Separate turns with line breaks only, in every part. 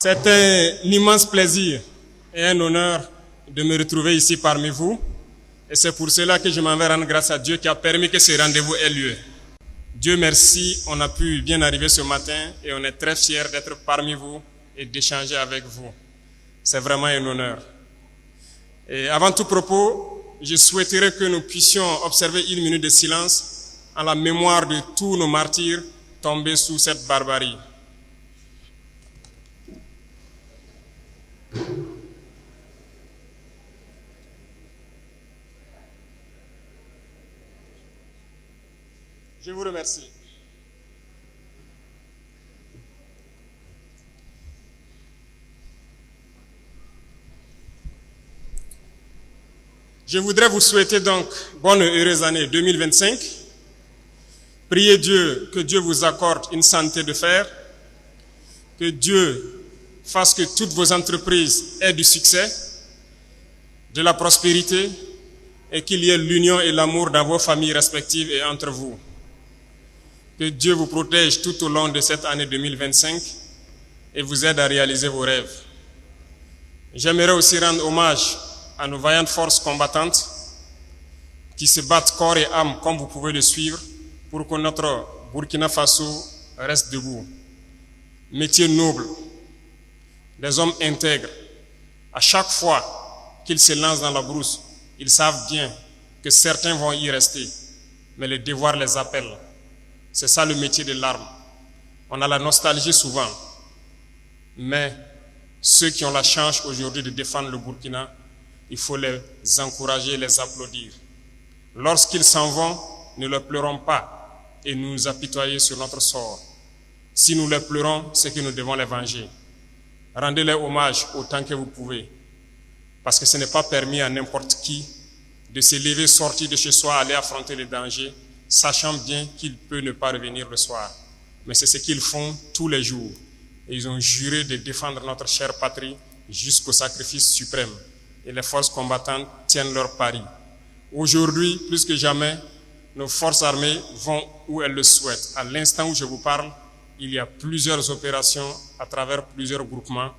C'est un immense plaisir et un honneur de me retrouver ici parmi vous. Et c'est pour cela que je m'en vais rendre grâce à Dieu qui a permis que ce rendez-vous ait lieu. Dieu merci, on a pu bien arriver ce matin et on est très fiers d'être parmi vous et d'échanger avec vous. C'est vraiment un honneur. Et avant tout propos, je souhaiterais que nous puissions observer une minute de silence en la mémoire de tous nos martyrs tombés sous cette barbarie. Je vous remercie. Je voudrais vous souhaiter donc bonne et heureuse année 2025. Priez Dieu, que Dieu vous accorde une santé de fer, que Dieu fasse que toutes vos entreprises aient du succès, de la prospérité et qu'il y ait l'union et l'amour dans vos familles respectives et entre vous. Que Dieu vous protège tout au long de cette année 2025 et vous aide à réaliser vos rêves. J'aimerais aussi rendre hommage à nos vaillantes forces combattantes qui se battent corps et âme, comme vous pouvez le suivre, pour que notre Burkina Faso reste debout. Métier noble, des hommes intègres. À chaque fois qu'ils se lancent dans la brousse, ils savent bien que certains vont y rester, mais le devoir les appelle. C'est ça le métier de l'arme. On a la nostalgie souvent, mais ceux qui ont la chance aujourd'hui de défendre le Burkina, il faut les encourager, les applaudir. Lorsqu'ils s'en vont, ne les pleurons pas et nous apitoyer sur notre sort. Si nous les pleurons, c'est que nous devons les venger. Rendez-les hommage autant que vous pouvez, parce que ce n'est pas permis à n'importe qui de se lever, sortir de chez soi, aller affronter les dangers, sachant bien qu'il peut ne pas revenir le soir. Mais c'est ce qu'ils font tous les jours. Et ils ont juré de défendre notre chère patrie jusqu'au sacrifice suprême. Et les forces combattantes tiennent leur pari. Aujourd'hui, plus que jamais, nos forces armées vont où elles le souhaitent. À l'instant où je vous parle, il y a plusieurs opérations à travers plusieurs groupements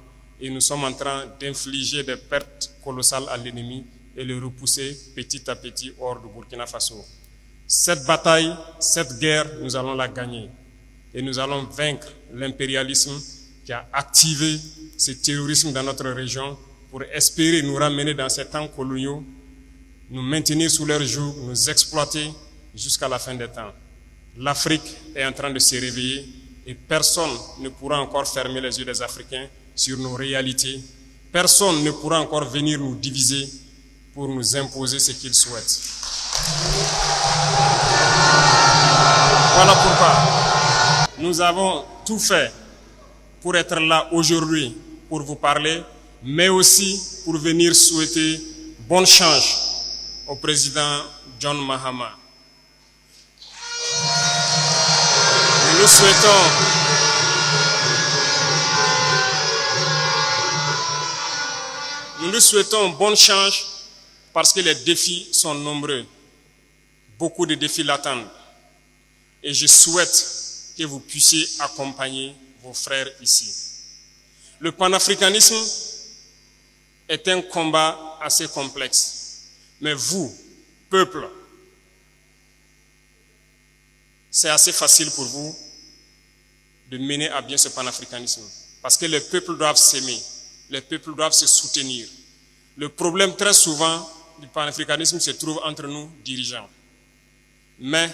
et nous sommes en train d'infliger des pertes colossales à l'ennemi et le repousser petit à petit hors du Burkina Faso. Cette bataille, cette guerre, nous allons la gagner et nous allons vaincre l'impérialisme qui a activé ce terrorisme dans notre région pour espérer nous ramener dans ces temps coloniaux, nous maintenir sous leur joug, nous exploiter jusqu'à la fin des temps. L'Afrique est en train de se réveiller et personne ne pourra encore fermer les yeux des Africains sur nos réalités. Personne ne pourra encore venir nous diviser pour nous imposer ce qu'ils souhaitent. Voilà pourquoi nous avons tout fait pour être là aujourd'hui, pour vous parler, mais aussi pour venir souhaiter bonne chance au président John Mahama. Nous lui souhaitons bonne chance parce que les défis sont nombreux. Beaucoup de défis l'attendent. Et je souhaite que vous puissiez accompagner vos frères ici. Le panafricanisme est un combat assez complexe. Mais vous, peuple, c'est assez facile pour vous de mener à bien ce panafricanisme. Parce que les peuples doivent s'aimer, les peuples doivent se soutenir. Le problème très souvent du panafricanisme se trouve entre nous, dirigeants. Mais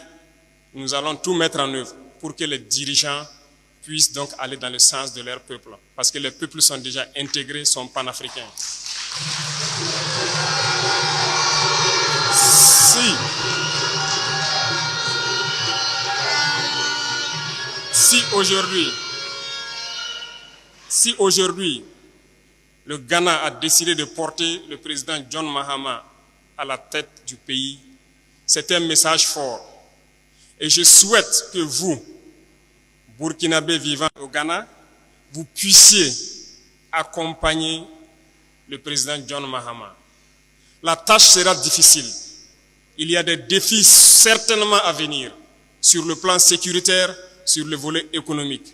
nous allons tout mettre en œuvre pour que les dirigeants puissent donc aller dans le sens de leur peuple. Parce que les peuples sont déjà intégrés, sont panafricains. Si aujourd'hui le Ghana a décidé de porter le président John Mahama à la tête du pays, c'est un message fort. Et je souhaite que vous, Burkinabés vivant au Ghana, vous puissiez accompagner le président John Mahama. La tâche sera difficile. Il y a des défis certainement à venir sur le plan sécuritaire, sur le volet économique.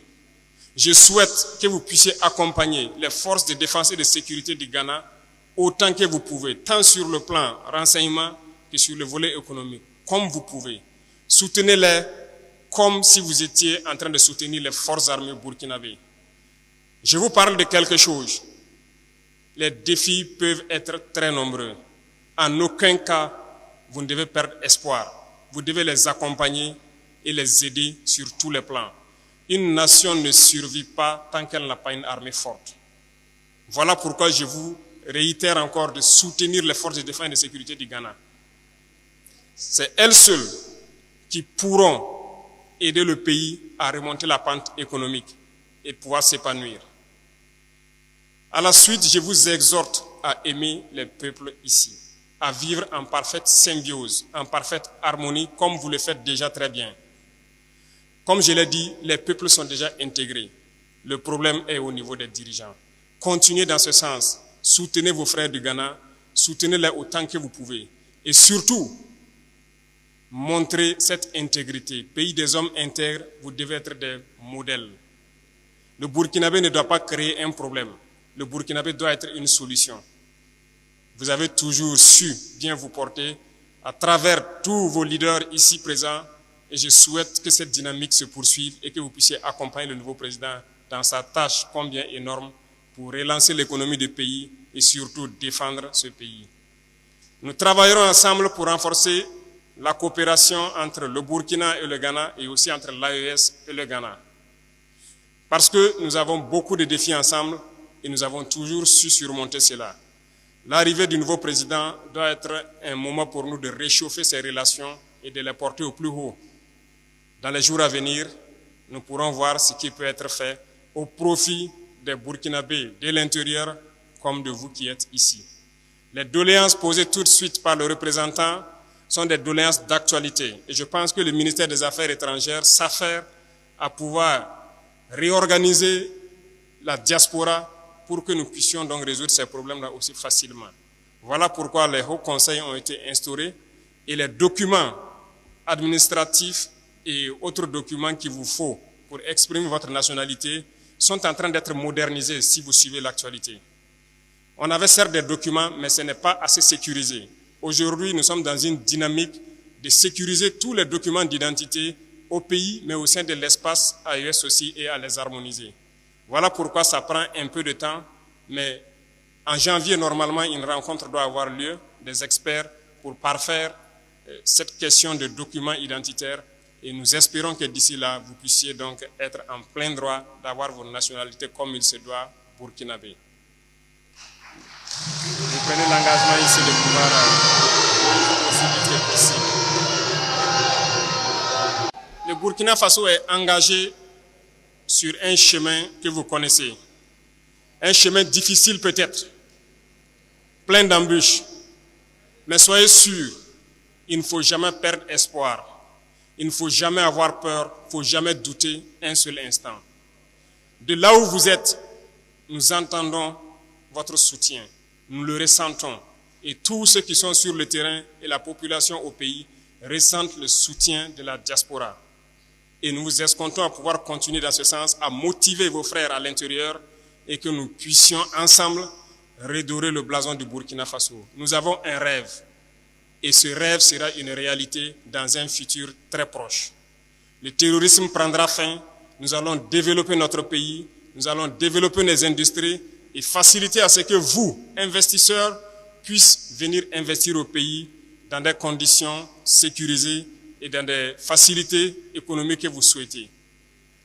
Je souhaite que vous puissiez accompagner les forces de défense et de sécurité du Ghana autant que vous pouvez, tant sur le plan renseignement que sur le volet économique, comme vous pouvez. Soutenez-les comme si vous étiez en train de soutenir les forces armées burkinabées. Je vous parle de quelque chose. Les défis peuvent être très nombreux. En aucun cas, vous ne devez perdre espoir. Vous devez les accompagner et les aider sur tous les plans. Une nation ne survit pas tant qu'elle n'a pas une armée forte. Voilà pourquoi je vous réitère encore de soutenir les forces de défense et de sécurité du Ghana. C'est elles seules qui pourront aider le pays à remonter la pente économique et pouvoir s'épanouir. À la suite, je vous exhorte à aimer les peuples ici, à vivre en parfaite symbiose, en parfaite harmonie, comme vous le faites déjà très bien. Comme je l'ai dit, les peuples sont déjà intégrés. Le problème est au niveau des dirigeants. Continuez dans ce sens. Soutenez vos frères du Ghana, soutenez-les autant que vous pouvez. Et surtout, montrez cette intégrité. Pays des hommes intègres, vous devez être des modèles. Le Burkinabé ne doit pas créer un problème. Le Burkinabé doit être une solution. Vous avez toujours su bien vous porter à travers tous vos leaders ici présents et je souhaite que cette dynamique se poursuive et que vous puissiez accompagner le nouveau président dans sa tâche combien énorme pour relancer l'économie du pays et surtout défendre ce pays. Nous travaillerons ensemble pour renforcer la coopération entre le Burkina et le Ghana et aussi entre l'AES et le Ghana. Parce que nous avons beaucoup de défis ensemble et nous avons toujours su surmonter cela. L'arrivée du nouveau président doit être un moment pour nous de réchauffer ces relations et de les porter au plus haut. Dans les jours à venir, nous pourrons voir ce qui peut être fait au profit des Burkinabés de l'intérieur comme de vous qui êtes ici. Les doléances posées tout de suite par le représentant sont des doléances d'actualité. Et je pense que le ministère des Affaires étrangères s'affaire à pouvoir réorganiser la diaspora pour que nous puissions donc résoudre ces problèmes-là aussi facilement. Voilà pourquoi les hauts conseils ont été instaurés et les documents administratifs et autres documents qu'il vous faut pour exprimer votre nationalité sont en train d'être modernisés si vous suivez l'actualité. On avait certes des documents, mais ce n'est pas assez sécurisé. Aujourd'hui, nous sommes dans une dynamique de sécuriser tous les documents d'identité au pays, mais au sein de l'espace AES aussi et à les harmoniser. Voilà pourquoi ça prend un peu de temps, mais en janvier, normalement, une rencontre doit avoir lieu des experts pour parfaire cette question de documents identitaires et nous espérons que d'ici là, vous puissiez donc être en plein droit d'avoir votre nationalité comme il se doit burkinabé. Vous prenez l'engagement ici de pouvoir aussi vite que possible. Le Burkina Faso est engagé sur un chemin que vous connaissez. Un chemin difficile peut-être, plein d'embûches. Mais soyez sûrs, il ne faut jamais perdre espoir. Il ne faut jamais avoir peur, il ne faut jamais douter un seul instant. De là où vous êtes, nous entendons votre soutien. Nous le ressentons. Et tous ceux qui sont sur le terrain et la population au pays ressentent le soutien de la diaspora. Et nous vous escomptons à pouvoir continuer dans ce sens, à motiver vos frères à l'intérieur et que nous puissions ensemble redorer le blason du Burkina Faso. Nous avons un rêve et ce rêve sera une réalité dans un futur très proche. Le terrorisme prendra fin, nous allons développer notre pays, nous allons développer nos industries et faciliter à ce que vous, investisseurs, puissiez venir investir au pays dans des conditions sécurisées et dans des facilités économiques que vous souhaitez.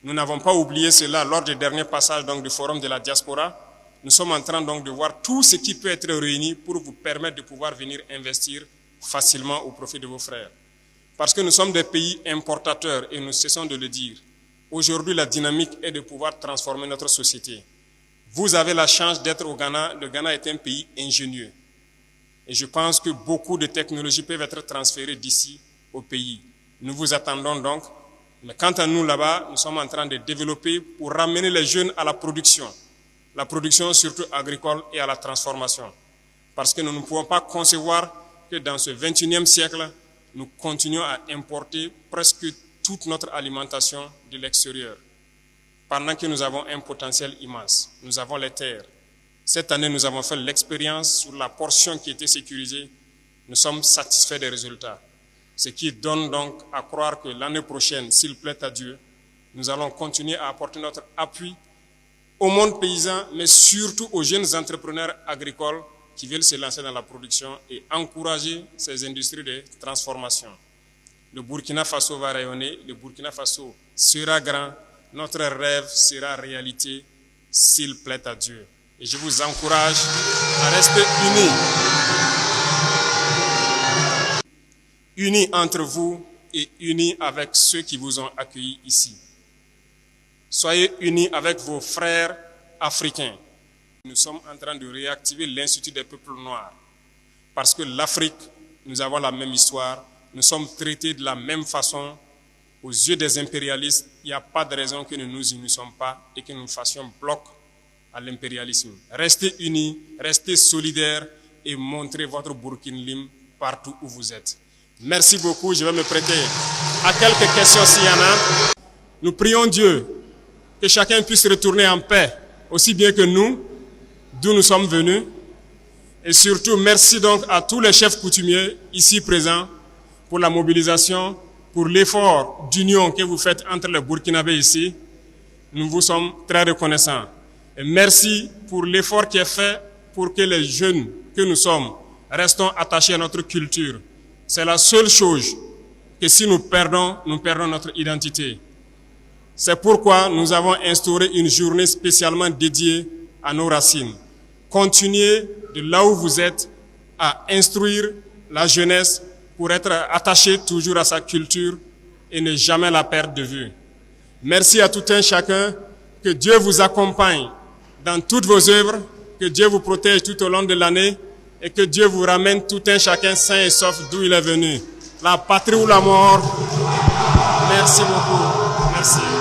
Nous n'avons pas oublié cela lors du dernier passage donc, du Forum de la diaspora. Nous sommes en train donc de voir tout ce qui peut être réuni pour vous permettre de pouvoir venir investir facilement au profit de vos frères. Parce que nous sommes des pays importateurs et nous cessons de le dire. Aujourd'hui, la dynamique est de pouvoir transformer notre société. Vous avez la chance d'être au Ghana. Le Ghana est un pays ingénieux. Et je pense que beaucoup de technologies peuvent être transférées d'ici au pays. Nous vous attendons donc. Mais quant à nous là-bas, nous sommes en train de développer pour ramener les jeunes à la production surtout agricole et à la transformation. Parce que nous ne pouvons pas concevoir que dans ce 21e siècle, nous continuons à importer presque toute notre alimentation de l'extérieur. pendant que nous avons un potentiel immense. Nous avons les terres. Cette année, nous avons fait l'expérience sur la portion qui était sécurisée. Nous sommes satisfaits des résultats. Ce qui donne donc à croire que l'année prochaine, s'il plaît à Dieu, nous allons continuer à apporter notre appui au monde paysan, mais surtout aux jeunes entrepreneurs agricoles qui veulent se lancer dans la production et encourager ces industries de transformation. Le Burkina Faso va rayonner, le Burkina Faso sera grand, notre rêve sera réalité s'il plaît à Dieu. Et je vous encourage à rester unis entre vous et unis avec ceux qui vous ont accueillis ici. Soyez unis avec vos frères africains. Nous sommes en train de réactiver l'Institut des peuples noirs parce que l'Afrique, nous avons la même histoire, nous sommes traités de la même façon. Aux yeux des impérialistes, il n'y a pas de raison que nous ne nous unissions pas et que nous fassions bloc à l'impérialisme. Restez unis, restez solidaires et montrez votre Burkina Lim partout où vous êtes. Merci beaucoup, je vais me prêter à quelques questions s'il y en a. Nous prions Dieu que chacun puisse retourner en paix, aussi bien que nous, d'où nous sommes venus. Et surtout, merci donc à tous les chefs coutumiers ici présents pour la mobilisation, pour l'effort d'union que vous faites entre les Burkinabés ici. Nous vous sommes très reconnaissants. Et merci pour l'effort qui est fait pour que les jeunes que nous sommes restons attachés à notre culture. C'est la seule chose que si nous perdons notre identité. C'est pourquoi nous avons instauré une journée spécialement dédiée à nos racines. Continuez de là où vous êtes à instruire la jeunesse pour être attaché toujours à sa culture et ne jamais la perdre de vue. Merci à tout un chacun. Que Dieu vous accompagne dans toutes vos œuvres, que Dieu vous protège tout au long de l'année et que Dieu vous ramène tout un chacun sain et sauf d'où il est venu. La patrie ou la mort. Merci beaucoup. Merci.